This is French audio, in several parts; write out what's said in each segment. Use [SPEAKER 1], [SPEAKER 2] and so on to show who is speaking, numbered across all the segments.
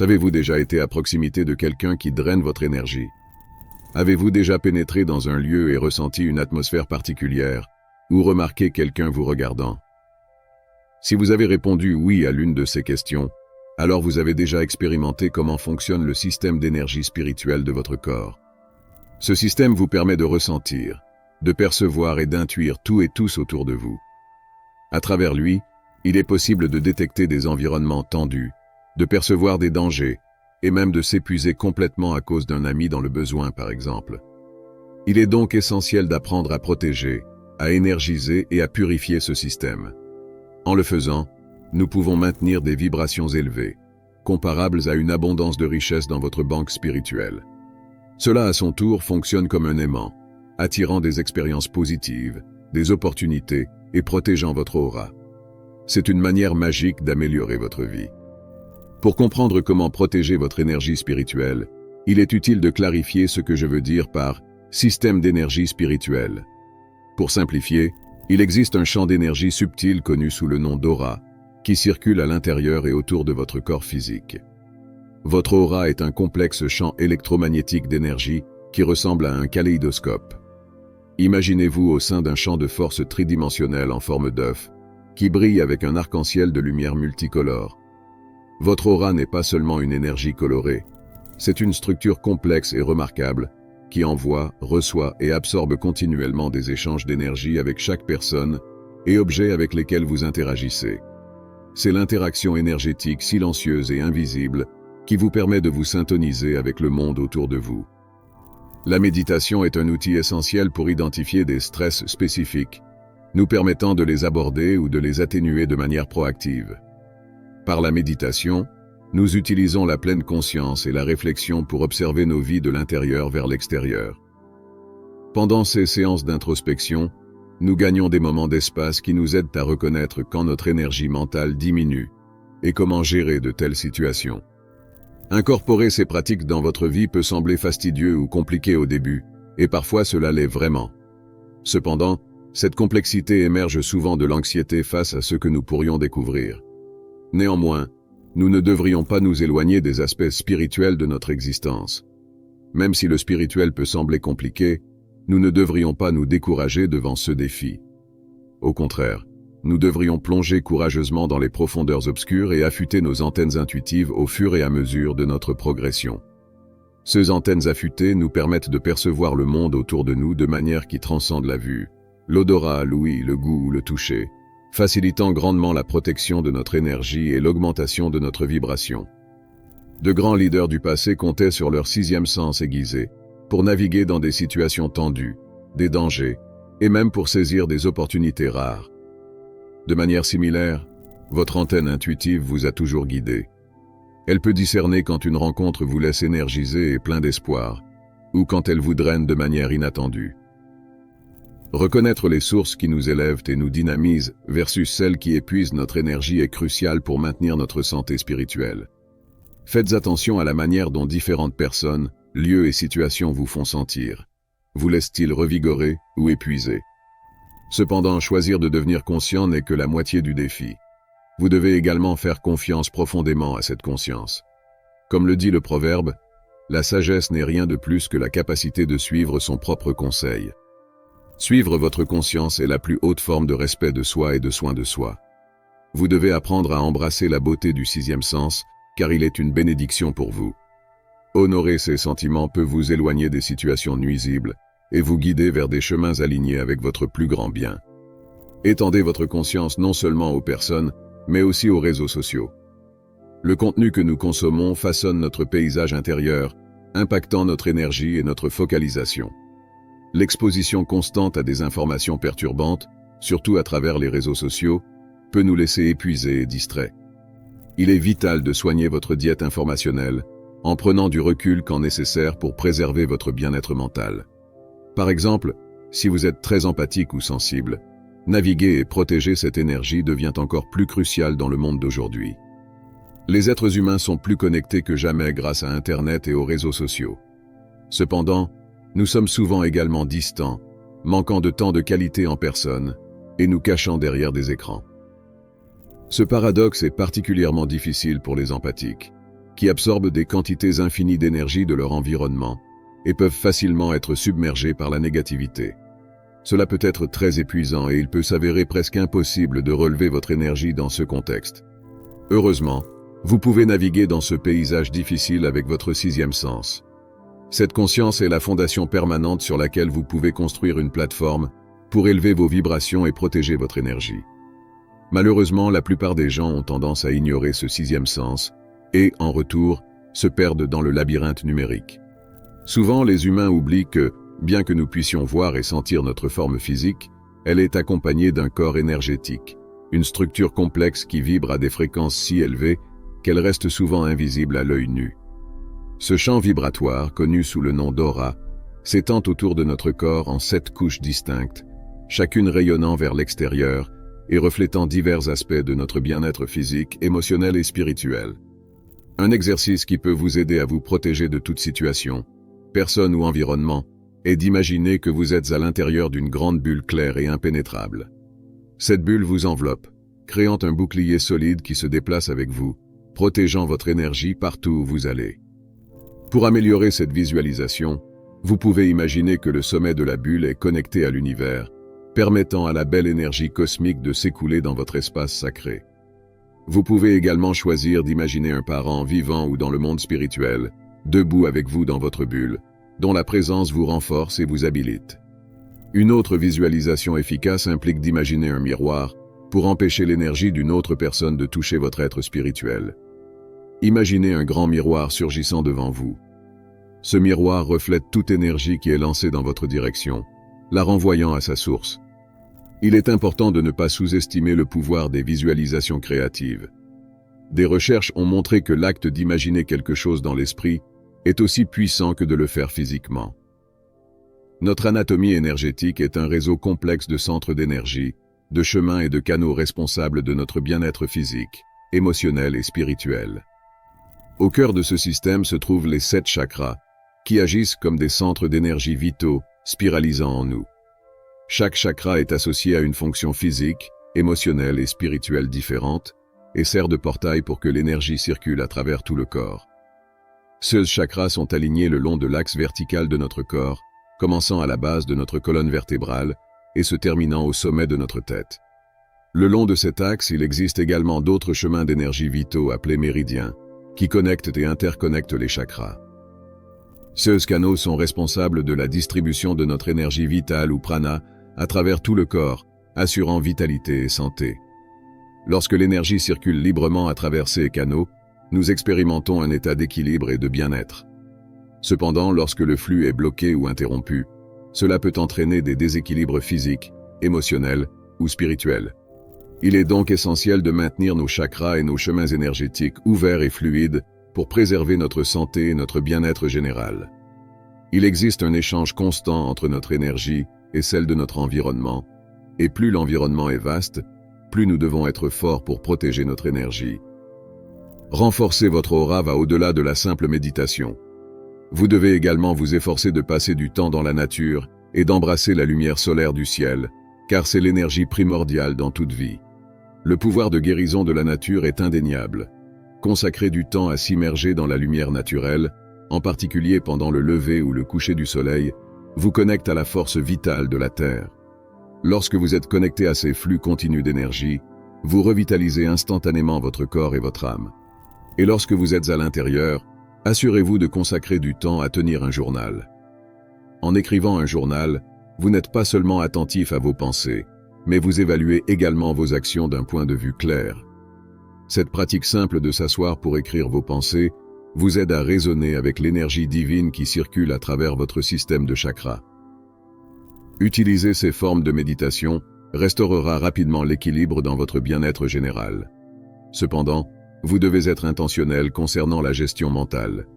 [SPEAKER 1] Avez-vous déjà été à proximité de quelqu'un qui draine votre énergie? Avez-vous déjà pénétré dans un lieu et ressenti une atmosphère particulière, ou remarqué quelqu'un vous regardant? Si vous avez répondu oui à l'une de ces questions, alors vous avez déjà expérimenté comment fonctionne le système d'énergie spirituelle de votre corps. Ce système vous permet de ressentir, de percevoir et d'intuire tout et tous autour de vous. À travers lui, il est possible de détecter des environnements tendus, de percevoir des dangers, et même de s'épuiser complètement à cause d'un ami dans le besoin, par exemple. Il est donc essentiel d'apprendre à protéger, à énergiser et à purifier ce système. En le faisant, nous pouvons maintenir des vibrations élevées, comparables à une abondance de richesses dans votre banque spirituelle. Cela, à son tour, fonctionne comme un aimant, attirant des expériences positives, des opportunités et protégeant votre aura. C'est une manière magique d'améliorer votre vie. Pour comprendre comment protéger votre énergie spirituelle, il est utile de clarifier ce que je veux dire par système d'énergie spirituelle. Pour simplifier, il existe un champ d'énergie subtil connu sous le nom d'aura, qui circule à l'intérieur et autour de votre corps physique. Votre aura est un complexe champ électromagnétique d'énergie qui ressemble à un kaléidoscope. Imaginez-vous au sein d'un champ de force tridimensionnel en forme d'œuf, qui brille avec un arc-en-ciel de lumière multicolore. Votre aura n'est pas seulement une énergie colorée, c'est une structure complexe et remarquable, qui envoie, reçoit et absorbe continuellement des échanges d'énergie avec chaque personne et objet avec lesquels vous interagissez. C'est l'interaction énergétique silencieuse et invisible qui vous permet de vous syntoniser avec le monde autour de vous. La méditation est un outil essentiel pour identifier des stress spécifiques, nous permettant de les aborder ou de les atténuer de manière proactive. Par la méditation, nous utilisons la pleine conscience et la réflexion pour observer nos vies de l'intérieur vers l'extérieur. Pendant ces séances d'introspection, nous gagnons des moments d'espace qui nous aident à reconnaître quand notre énergie mentale diminue et comment gérer de telles situations. Incorporer ces pratiques dans votre vie peut sembler fastidieux ou compliqué au début, et parfois cela l'est vraiment. Cependant, cette complexité émerge souvent de l'anxiété face à ce que nous pourrions découvrir. Néanmoins, nous ne devrions pas nous éloigner des aspects spirituels de notre existence. Même si le spirituel peut sembler compliqué, nous ne devrions pas nous décourager devant ce défi. Au contraire, nous devrions plonger courageusement dans les profondeurs obscures et affûter nos antennes intuitives au fur et à mesure de notre progression. Ces antennes affûtées nous permettent de percevoir le monde autour de nous de manière qui transcende la vue, l'odorat, l'ouïe, le goût ou le toucher, facilitant grandement la protection de notre énergie et l'augmentation de notre vibration. De grands leaders du passé comptaient sur leur sixième sens aiguisé pour naviguer dans des situations tendues, des dangers, et même pour saisir des opportunités rares. De manière similaire, votre antenne intuitive vous a toujours guidé. Elle peut discerner quand une rencontre vous laisse énergisé et plein d'espoir, ou quand elle vous draine de manière inattendue. Reconnaître les sources qui nous élèvent et nous dynamisent versus celles qui épuisent notre énergie est crucial pour maintenir notre santé spirituelle. Faites attention à la manière dont différentes personnes, lieux et situations vous font sentir. Vous laissent-ils revigorés ou épuisés? Cependant, choisir de devenir conscient n'est que la moitié du défi. Vous devez également faire confiance profondément à cette conscience. Comme le dit le proverbe, la sagesse n'est rien de plus que la capacité de suivre son propre conseil. Suivre votre conscience est la plus haute forme de respect de soi et de soin de soi. Vous devez apprendre à embrasser la beauté du sixième sens, car il est une bénédiction pour vous. Honorer ces sentiments peut vous éloigner des situations nuisibles et vous guider vers des chemins alignés avec votre plus grand bien. Étendez votre conscience non seulement aux personnes, mais aussi aux réseaux sociaux. Le contenu que nous consommons façonne notre paysage intérieur, impactant notre énergie et notre focalisation. L'exposition constante à des informations perturbantes, surtout à travers les réseaux sociaux, peut nous laisser épuisés et distraits. Il est vital de soigner votre diète informationnelle, en prenant du recul quand nécessaire pour préserver votre bien-être mental. Par exemple, si vous êtes très empathique ou sensible, naviguer et protéger cette énergie devient encore plus crucial dans le monde d'aujourd'hui. Les êtres humains sont plus connectés que jamais grâce à Internet et aux réseaux sociaux. Cependant, nous sommes souvent également distants, manquant de temps de qualité en personne et nous cachant derrière des écrans. Ce paradoxe est particulièrement difficile pour les empathiques. qui absorbent des quantités infinies d'énergie de leur environnement et peuvent facilement être submergés par la négativité. Cela peut être très épuisant et il peut s'avérer presque impossible de relever votre énergie dans ce contexte. Heureusement, vous pouvez naviguer dans ce paysage difficile avec votre sixième sens. Cette conscience est la fondation permanente sur laquelle vous pouvez construire une plateforme pour élever vos vibrations et protéger votre énergie. Malheureusement, la plupart des gens ont tendance à ignorer ce sixième sens et, en retour, se perdent dans le labyrinthe numérique. Souvent, les humains oublient que, bien que nous puissions voir et sentir notre forme physique, elle est accompagnée d'un corps énergétique, une structure complexe qui vibre à des fréquences si élevées qu'elle reste souvent invisible à l'œil nu. Ce champ vibratoire, connu sous le nom d'aura, s'étend autour de notre corps en 7 couches distinctes, chacune rayonnant vers l'extérieur et reflétant divers aspects de notre bien-être physique, émotionnel et spirituel. Un exercice qui peut vous aider à vous protéger de toute situation, personne ou environnement, est d'imaginer que vous êtes à l'intérieur d'une grande bulle claire et impénétrable. Cette bulle vous enveloppe, créant un bouclier solide qui se déplace avec vous, protégeant votre énergie partout où vous allez. Pour améliorer cette visualisation, vous pouvez imaginer que le sommet de la bulle est connecté à l'univers, permettant à la belle énergie cosmique de s'écouler dans votre espace sacré. Vous pouvez également choisir d'imaginer un parent vivant ou dans le monde spirituel, debout avec vous dans votre bulle, dont la présence vous renforce et vous habilite. Une autre visualisation efficace implique d'imaginer un miroir pour empêcher l'énergie d'une autre personne de toucher votre être spirituel. Imaginez un grand miroir surgissant devant vous. Ce miroir reflète toute énergie qui est lancée dans votre direction, la renvoyant à sa source. Il est important de ne pas sous-estimer le pouvoir des visualisations créatives. Des recherches ont montré que l'acte d'imaginer quelque chose dans l'esprit est aussi puissant que de le faire physiquement. Notre anatomie énergétique est un réseau complexe de centres d'énergie, de chemins et de canaux responsables de notre bien-être physique, émotionnel et spirituel. Au cœur de ce système se trouvent les 7 chakras, qui agissent comme des centres d'énergie vitaux, spiralisant en nous. Chaque chakra est associé à une fonction physique, émotionnelle et spirituelle différente, et sert de portail pour que l'énergie circule à travers tout le corps. Ces chakras sont alignés le long de l'axe vertical de notre corps, commençant à la base de notre colonne vertébrale et se terminant au sommet de notre tête. Le long de cet axe, il existe également d'autres chemins d'énergie vitaux appelés méridiens, qui connectent et interconnectent les chakras. Ces canaux sont responsables de la distribution de notre énergie vitale ou prana à travers tout le corps, assurant vitalité et santé. Lorsque l'énergie circule librement à travers ces canaux, nous expérimentons un état d'équilibre et de bien-être. Cependant, lorsque le flux est bloqué ou interrompu, cela peut entraîner des déséquilibres physiques, émotionnels ou spirituels. Il est donc essentiel de maintenir nos chakras et nos chemins énergétiques ouverts et fluides pour préserver notre santé et notre bien-être général. Il existe un échange constant entre notre énergie et celle de notre environnement, et plus l'environnement est vaste, plus nous devons être forts pour protéger notre énergie. Renforcer votre aura va au-delà de la simple méditation. Vous devez également vous efforcer de passer du temps dans la nature et d'embrasser la lumière solaire du ciel, car c'est l'énergie primordiale dans toute vie. Le pouvoir de guérison de la nature est indéniable. Consacrer du temps à s'immerger dans la lumière naturelle, en particulier pendant le lever ou le coucher du soleil, vous connecte à la force vitale de la Terre. Lorsque vous êtes connecté à ces flux continus d'énergie, vous revitalisez instantanément votre corps et votre âme. Et lorsque vous êtes à l'intérieur, assurez-vous de consacrer du temps à tenir un journal. En écrivant un journal, vous n'êtes pas seulement attentif à vos pensées, mais vous évaluez également vos actions d'un point de vue clair. Cette pratique simple de s'asseoir pour écrire vos pensées vous aide à raisonner avec l'énergie divine qui circule à travers votre système de chakras. Utiliser ces formes de méditation restaurera rapidement l'équilibre dans votre bien-être général. Cependant, vous devez être intentionnel concernant la gestion mentale.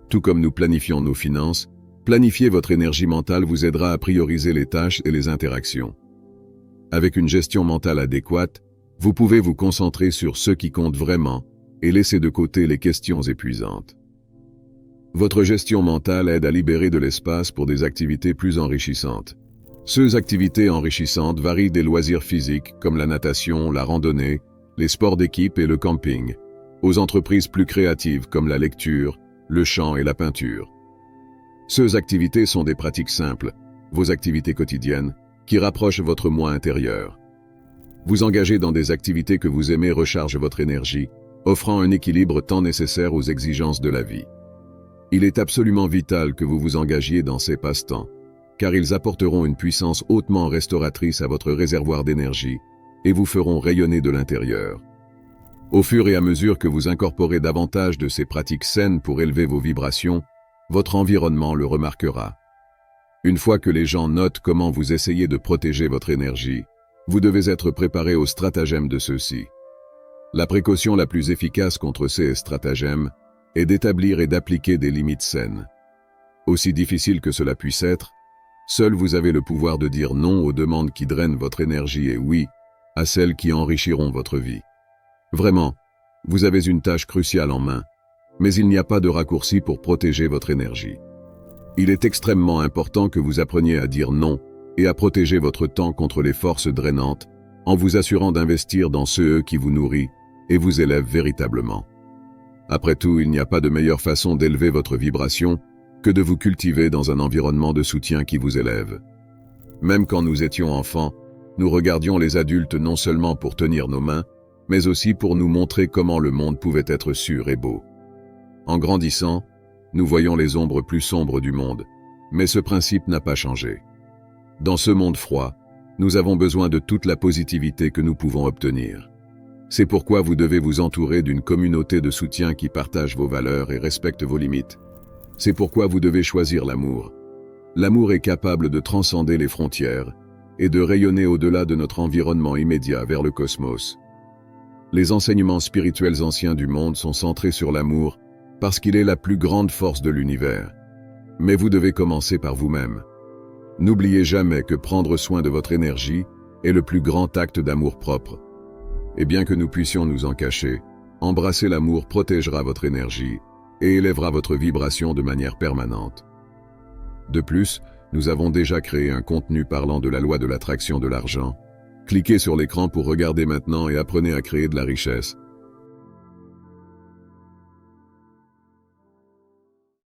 [SPEAKER 1] Tout comme nous planifions nos finances, planifier votre énergie mentale vous aidera à prioriser les tâches et les interactions. Avec une gestion mentale adéquate, vous pouvez vous concentrer sur ce qui compte vraiment et laisser de côté les questions épuisantes. Votre gestion mentale aide à libérer de l'espace pour des activités plus enrichissantes. Ces activités enrichissantes varient des loisirs physiques comme la natation, la randonnée, les sports d'équipe et le camping. aux entreprises plus créatives comme la lecture, le chant et la peinture. Ces activités sont des pratiques simples, vos activités quotidiennes, qui rapprochent votre moi intérieur. Vous engager dans des activités que vous aimez recharge votre énergie, offrant un équilibre tant nécessaire aux exigences de la vie. Il est absolument vital que vous vous engagiez dans ces passe-temps, car ils apporteront une puissance hautement restauratrice à votre réservoir d'énergie et vous feront rayonner de l'intérieur. Au fur et à mesure que vous incorporez davantage de ces pratiques saines pour élever vos vibrations, votre environnement le remarquera. Une fois que les gens notent comment vous essayez de protéger votre énergie, vous devez être préparé aux stratagèmes de ceux-ci. La précaution la plus efficace contre ces stratagèmes est d'établir et d'appliquer des limites saines. Aussi difficile que cela puisse être, seul vous avez le pouvoir de dire non aux demandes qui drainent votre énergie et oui à celles qui enrichiront votre vie. Vraiment, vous avez une tâche cruciale en main, mais il n'y a pas de raccourci pour protéger votre énergie. Il est extrêmement important que vous appreniez à dire non et à protéger votre temps contre les forces drainantes en vous assurant d'investir dans ceux qui vous nourrissent et vous élèvent véritablement. Après tout, il n'y a pas de meilleure façon d'élever votre vibration que de vous cultiver dans un environnement de soutien qui vous élève. Même quand nous étions enfants, nous regardions les adultes non seulement pour tenir nos mains, mais aussi pour nous montrer comment le monde pouvait être sûr et beau. En grandissant, nous voyons les ombres plus sombres du monde, mais ce principe n'a pas changé. Dans ce monde froid, nous avons besoin de toute la positivité que nous pouvons obtenir. C'est pourquoi vous devez vous entourer d'une communauté de soutien qui partage vos valeurs et respecte vos limites. C'est pourquoi vous devez choisir l'amour. L'amour est capable de transcender les frontières et de rayonner au-delà de notre environnement immédiat vers le cosmos. Les enseignements spirituels anciens du monde sont centrés sur l'amour parce qu'il est la plus grande force de l'univers. Mais vous devez commencer par vous-même. N'oubliez jamais que prendre soin de votre énergie est le plus grand acte d'amour-propre. Et bien que nous puissions nous en cacher, embrasser l'amour protégera votre énergie et élèvera votre vibration de manière permanente. De plus, nous avons déjà créé un contenu parlant de la loi de l'attraction de l'argent. Cliquez sur l'écran pour regarder maintenant et apprenez à créer de la richesse.